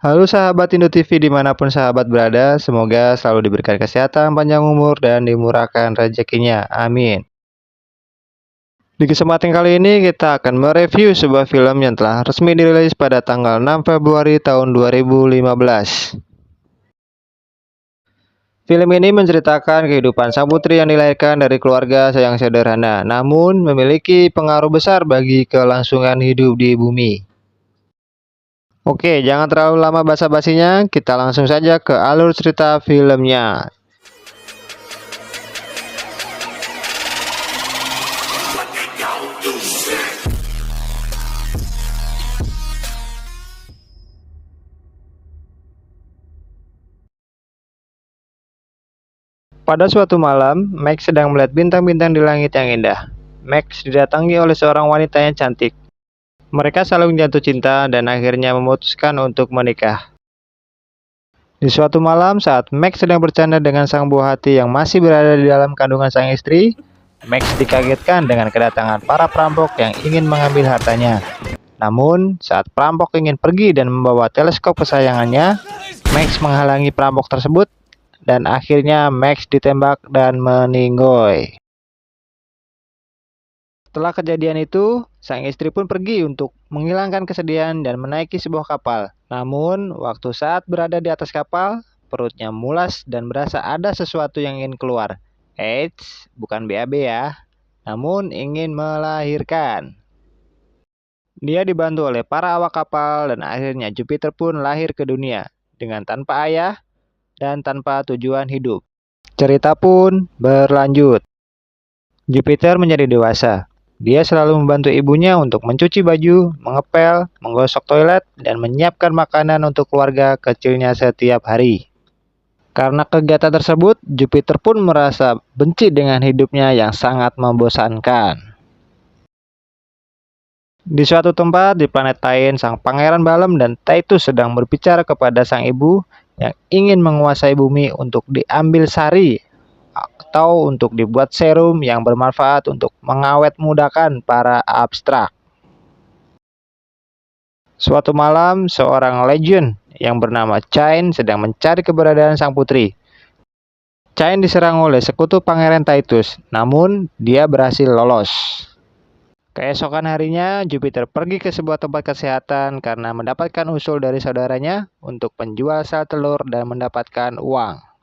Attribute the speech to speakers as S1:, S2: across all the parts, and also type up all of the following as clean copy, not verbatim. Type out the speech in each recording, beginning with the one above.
S1: Halo sahabat Indo TV dimanapun sahabat berada, semoga selalu diberikan kesehatan, panjang umur, dan dimurahkan rezekinya. Amin. Di kesempatan kali ini kita akan mereview sebuah film yang telah resmi dirilis pada tanggal 6 Februari tahun 2015. Film ini menceritakan kehidupan sang putri yang dilahirkan dari keluarga yang sederhana, namun memiliki pengaruh besar bagi kelangsungan hidup di bumi. Oke, jangan terlalu lama basa-basinya, kita langsung saja ke alur cerita filmnya. Pada suatu malam, Max sedang melihat bintang-bintang di langit yang indah. Max didatangi oleh seorang wanita yang cantik. Mereka saling jatuh cinta dan akhirnya memutuskan untuk menikah. Di suatu malam, saat Max sedang bercanda dengan sang buah hati yang masih berada di dalam kandungan sang istri, Max dikagetkan dengan kedatangan para perampok yang ingin mengambil hartanya. Namun, saat perampok ingin pergi dan membawa teleskop kesayangannya, Max menghalangi perampok tersebut dan akhirnya Max ditembak dan meninggoy. Setelah kejadian itu, sang istri pun pergi untuk menghilangkan kesedihan dan menaiki sebuah kapal. Namun, waktu saat berada di atas kapal, perutnya mulas dan berasa ada sesuatu yang ingin keluar. Eits, bukan BAB ya, namun ingin melahirkan. Dia dibantu oleh para awak kapal dan akhirnya Jupiter pun lahir ke dunia dengan tanpa ayah dan tanpa tujuan hidup. Cerita pun berlanjut. Jupiter menjadi dewasa. Dia selalu membantu ibunya untuk mencuci baju, mengepel, menggosok toilet, dan menyiapkan makanan untuk keluarga kecilnya setiap hari. Karena kegiatan tersebut, Jupiter pun merasa benci dengan hidupnya yang sangat membosankan. Di suatu tempat di planet lain, sang pangeran Balem dan Titus sedang berbicara kepada sang ibu yang ingin menguasai bumi untuk diambil sari atau untuk dibuat serum yang bermanfaat untuk mengawet mudakan para abstrak. Suatu malam, seorang legend yang bernama Chain sedang mencari keberadaan sang putri. Chain diserang oleh sekutu Pangeran Titus, namun dia berhasil lolos. Keesokan harinya, Jupiter pergi ke sebuah tempat kesehatan karena mendapatkan usul dari saudaranya untuk penjual sel telur dan mendapatkan uang.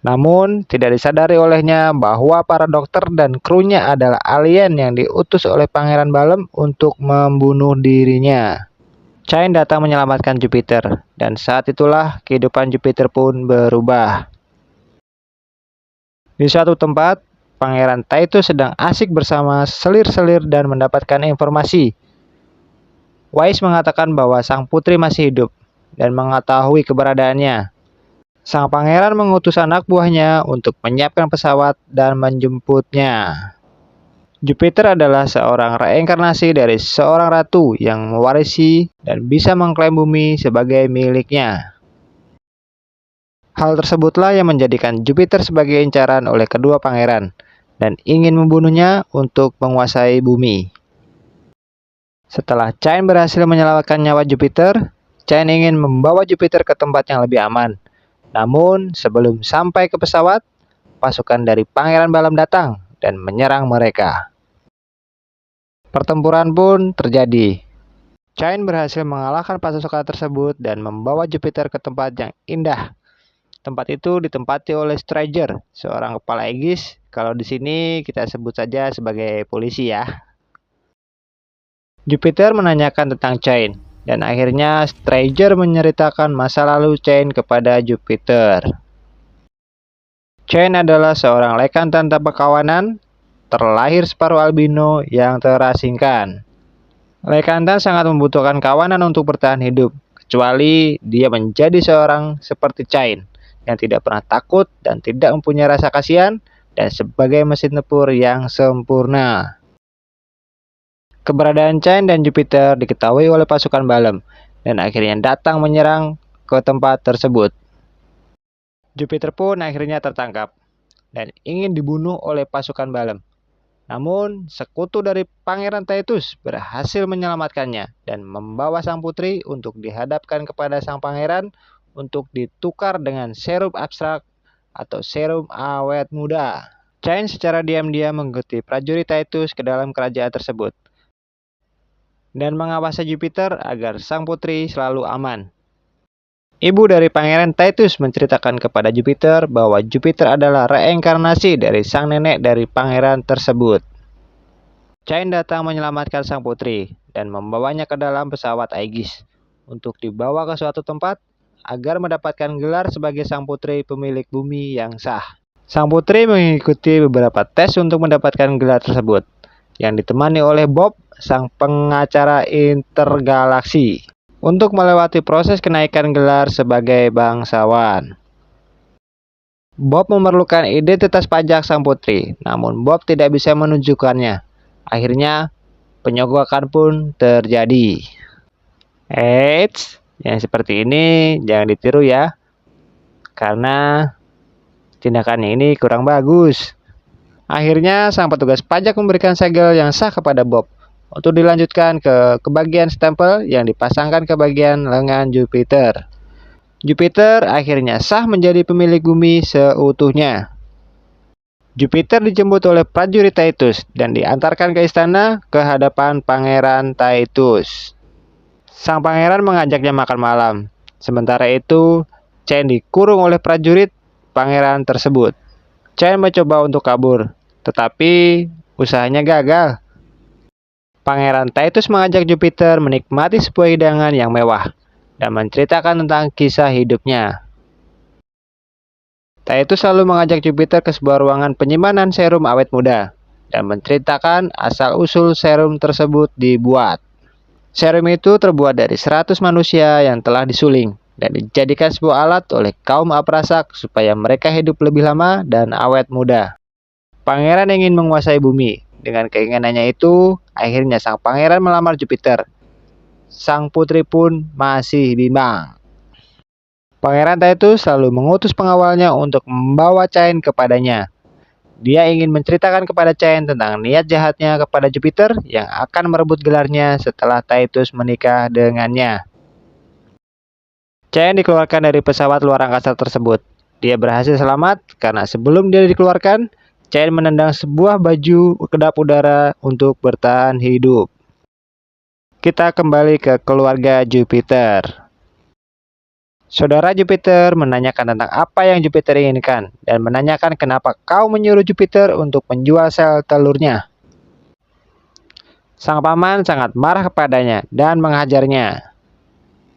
S1: Namun, tidak disadari olehnya bahwa para dokter dan krunya adalah alien yang diutus oleh Pangeran Balem untuk membunuh dirinya. Chain datang menyelamatkan Jupiter, dan saat itulah kehidupan Jupiter pun berubah. Di suatu tempat, Pangeran Titus sedang asik bersama selir-selir dan mendapatkan informasi. Wise mengatakan bahwa sang putri masih hidup dan mengetahui keberadaannya. Sang pangeran mengutus anak buahnya untuk menyiapkan pesawat dan menjemputnya. Jupiter adalah seorang reinkarnasi dari seorang ratu yang mewarisi dan bisa mengklaim bumi sebagai miliknya. Hal tersebutlah yang menjadikan Jupiter sebagai incaran oleh kedua pangeran dan ingin membunuhnya untuk menguasai bumi. Setelah Chain berhasil menyelamatkan nyawa Jupiter, Chain ingin membawa Jupiter ke tempat yang lebih aman. Namun, sebelum sampai ke pesawat, pasukan dari Pangeran Balem datang dan menyerang mereka. Pertempuran pun terjadi. Chain berhasil mengalahkan pasukan tersebut dan membawa Jupiter ke tempat yang indah. Tempat itu ditempati oleh Stranger, seorang kepala Aegis. Kalau di sini kita sebut saja sebagai polisi ya. Jupiter menanyakan tentang Chain, dan akhirnya Stranger menceritakan masa lalu Chain kepada Jupiter. Chain adalah seorang lekan tanpa kawanan, terlahir separuh albino yang terasingkan. Lekantan sangat membutuhkan kawanan untuk bertahan hidup, kecuali dia menjadi seorang seperti Chain, yang tidak pernah takut dan tidak mempunyai rasa kasihan, dan sebagai mesin tempur yang sempurna. Keberadaan Chain dan Jupiter diketahui oleh pasukan Balem, dan akhirnya datang menyerang ke tempat tersebut. Jupiter pun akhirnya tertangkap dan ingin dibunuh oleh pasukan Balem. Namun, sekutu dari Pangeran Taytus berhasil menyelamatkannya dan membawa sang putri untuk dihadapkan kepada sang pangeran untuk ditukar dengan serum abstrak atau serum awet muda. Cain secara diam-diam mengikuti prajurit Taytus ke dalam kerajaan tersebut dan mengawasi Jupiter agar sang putri selalu aman. Ibu dari Pangeran Taytus menceritakan kepada Jupiter bahwa Jupiter adalah reinkarnasi dari sang nenek dari pangeran tersebut. Cain datang menyelamatkan sang putri dan membawanya ke dalam pesawat Aegis untuk dibawa ke suatu tempat agar mendapatkan gelar sebagai sang putri pemilik bumi yang sah. Sang putri mengikuti beberapa tes untuk mendapatkan gelar tersebut, yang ditemani oleh Bob, sang pengacara intergalaksi, untuk melewati proses kenaikan gelar sebagai bangsawan. Bob memerlukan identitas pajak sang putri, namun Bob tidak bisa menunjukkannya. Akhirnya, penyogokan pun terjadi. Eits, yang seperti ini jangan ditiru ya, karena tindakannya ini kurang bagus. Akhirnya, sang petugas pajak memberikan segel yang sah kepada Bob untuk dilanjutkan ke bagian stempel yang dipasangkan ke bagian lengan Jupiter. Jupiter akhirnya sah menjadi pemilik bumi seutuhnya. Jupiter dijemput oleh prajurit Taytus dan diantarkan ke istana ke hadapan Pangeran Taytus. Sang pangeran mengajaknya makan malam. Sementara itu, Cain dikurung oleh prajurit pangeran tersebut. Cain mencoba untuk kabur, tetapi usahanya gagal. Pangeran Taytus mengajak Jupiter menikmati sebuah hidangan yang mewah dan menceritakan tentang kisah hidupnya. Taytus selalu mengajak Jupiter ke sebuah ruangan penyimpanan serum awet muda dan menceritakan asal-usul serum tersebut dibuat. Serum itu terbuat dari 100 manusia yang telah disuling dan dijadikan sebuah alat oleh kaum Aprasak supaya mereka hidup lebih lama dan awet muda. Pangeran ingin menguasai bumi. Dengan keinginannya itu, akhirnya sang pangeran melamar Jupiter. Sang putri pun masih bimbang. Pangeran Taytus selalu mengutus pengawalnya untuk membawa Cain kepadanya. Dia ingin menceritakan kepada Cain tentang niat jahatnya kepada Jupiter yang akan merebut gelarnya setelah Taytus menikah dengannya. Cain dikeluarkan dari pesawat luar angkasa tersebut. Dia berhasil selamat karena sebelum dia dikeluarkan, Cain menendang sebuah baju kedap udara untuk bertahan hidup. Kita kembali ke keluarga Jupiter. Saudara Jupiter menanyakan tentang apa yang Jupiter inginkan dan menanyakan kenapa kau menyuruh Jupiter untuk menjual sel telurnya. Sang paman sangat marah kepadanya dan menghajarnya.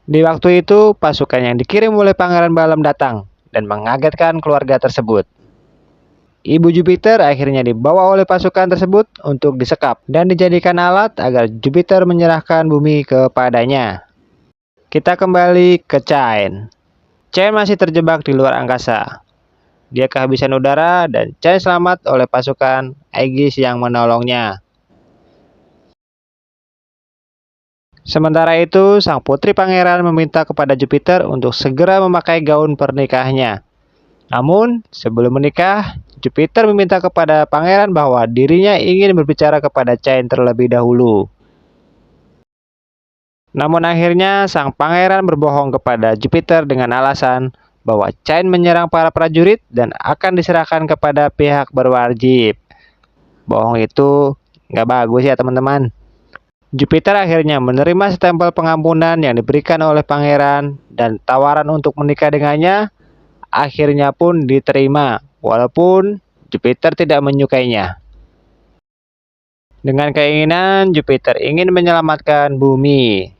S1: Di waktu itu, pasukan yang dikirim oleh Pangeran Balam datang dan mengagetkan keluarga tersebut. Ibu Jupiter akhirnya dibawa oleh pasukan tersebut untuk disekap dan dijadikan alat agar Jupiter menyerahkan bumi kepadanya. Kita kembali ke Cain. Cain masih terjebak di luar angkasa. Dia kehabisan udara dan Cain selamat oleh pasukan Aegis yang menolongnya. Sementara itu, sang putri pangeran meminta kepada Jupiter untuk segera memakai gaun pernikahannya. Namun, sebelum menikah, Jupiter meminta kepada pangeran bahwa dirinya ingin berbicara kepada Cain terlebih dahulu. Namun akhirnya sang pangeran berbohong kepada Jupiter dengan alasan bahwa Cain menyerang para prajurit dan akan diserahkan kepada pihak berwajib. Bohong itu nggak bagus ya teman-teman. Jupiter akhirnya menerima stempel pengampunan yang diberikan oleh pangeran dan tawaran untuk menikah dengannya akhirnya pun diterima walaupun Jupiter tidak menyukainya. Dengan keinginan Jupiter ingin menyelamatkan bumi.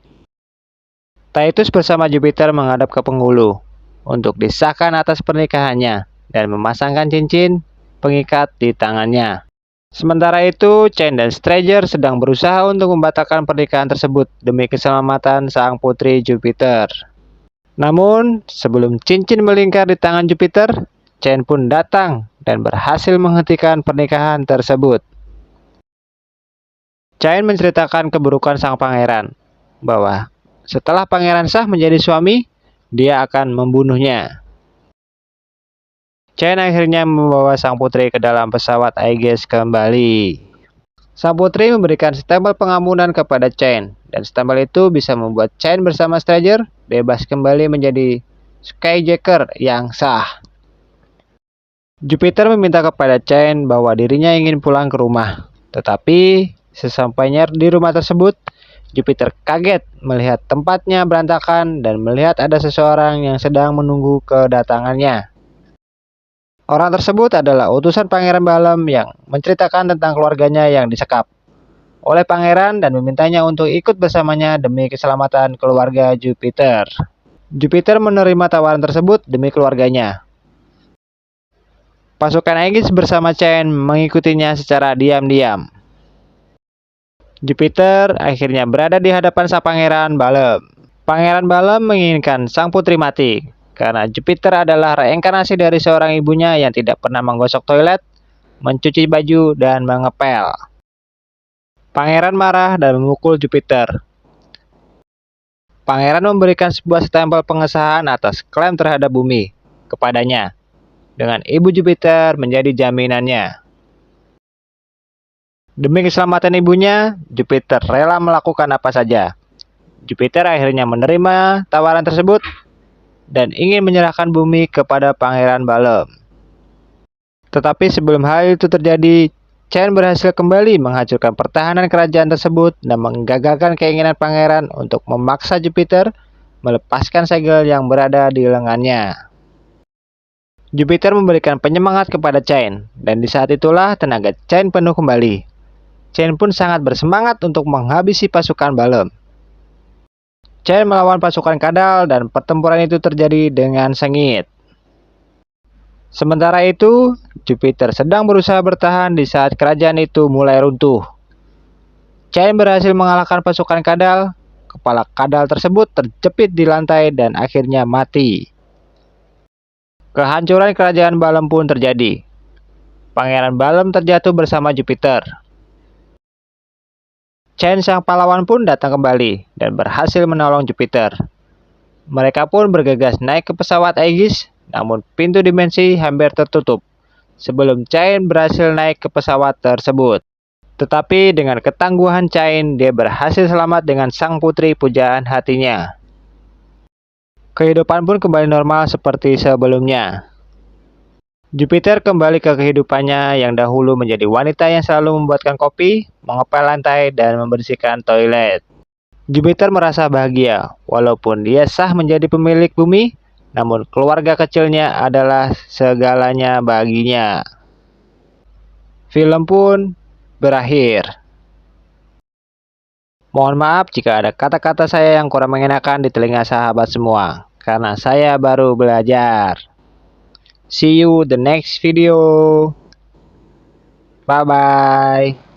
S1: Taytus bersama Jupiter menghadap ke penghulu untuk disahkan atas pernikahannya dan memasangkan cincin pengikat di tangannya. Sementara itu, Cain dan Stranger sedang berusaha untuk membatalkan pernikahan tersebut demi keselamatan sang putri Jupiter. Namun, sebelum cincin melingkar di tangan Jupiter, Cain pun datang dan berhasil menghentikan pernikahan tersebut. Cain menceritakan keburukan sang pangeran, bahwa setelah pangeran sah menjadi suami, dia akan membunuhnya. Cain akhirnya membawa sang putri ke dalam pesawat Aegis kembali. Sang putri memberikan stempel pengampunan kepada Chain, dan stempel itu bisa membuat Chain bersama Stranger bebas kembali menjadi Skyjacker yang sah. Jupiter meminta kepada Chain bahwa dirinya ingin pulang ke rumah, tetapi sesampainya di rumah tersebut, Jupiter kaget melihat tempatnya berantakan dan melihat ada seseorang yang sedang menunggu kedatangannya. Orang tersebut adalah utusan Pangeran Balem yang menceritakan tentang keluarganya yang disekap oleh pangeran dan memintanya untuk ikut bersamanya demi keselamatan keluarga Jupiter. Jupiter menerima tawaran tersebut demi keluarganya. Pasukan Aegis bersama Chain mengikutinya secara diam-diam. Jupiter akhirnya berada di hadapan sang Pangeran Balem. Pangeran Balem menginginkan sang putri mati, karena Jupiter adalah reinkarnasi dari seorang ibunya yang tidak pernah menggosok toilet, mencuci baju, dan mengepel. Pangeran marah dan memukul Jupiter. Pangeran memberikan sebuah stempel pengesahan atas klaim terhadap bumi kepadanya, dengan ibu Jupiter menjadi jaminannya. Demi keselamatan ibunya, Jupiter rela melakukan apa saja. Jupiter akhirnya menerima tawaran tersebut dan ingin menyerahkan bumi kepada Pangeran Balem. Tetapi sebelum hal itu terjadi, Chain berhasil kembali menghancurkan pertahanan kerajaan tersebut dan menggagalkan keinginan pangeran untuk memaksa Jupiter melepaskan segel yang berada di lengannya. Jupiter memberikan penyemangat kepada Chain, dan di saat itulah tenaga Chain penuh kembali. Chain pun sangat bersemangat untuk menghabisi pasukan Balem. Chain melawan pasukan Kadal dan pertempuran itu terjadi dengan sengit. Sementara itu, Jupiter sedang berusaha bertahan di saat kerajaan itu mulai runtuh. Chain berhasil mengalahkan pasukan Kadal. Kepala Kadal tersebut terjepit di lantai dan akhirnya mati. Kehancuran kerajaan Balem pun terjadi. Pangeran Balem terjatuh bersama Jupiter. Chain sang pahlawan pun datang kembali dan berhasil menolong Jupiter. Mereka pun bergegas naik ke pesawat Aegis, namun pintu dimensi hampir tertutup sebelum Chain berhasil naik ke pesawat tersebut. Tetapi dengan ketangguhan Chain, dia berhasil selamat dengan sang putri pujaan hatinya. Kehidupan pun kembali normal seperti sebelumnya. Jupiter kembali ke kehidupannya yang dahulu menjadi wanita yang selalu membuatkan kopi, mengepel lantai, dan membersihkan toilet. Jupiter merasa bahagia, walaupun dia sah menjadi pemilik bumi, namun keluarga kecilnya adalah segalanya baginya. Film pun berakhir. Mohon maaf jika ada kata-kata saya yang kurang mengenakan di telinga sahabat semua, karena saya baru belajar. See you the next video. Bye-bye.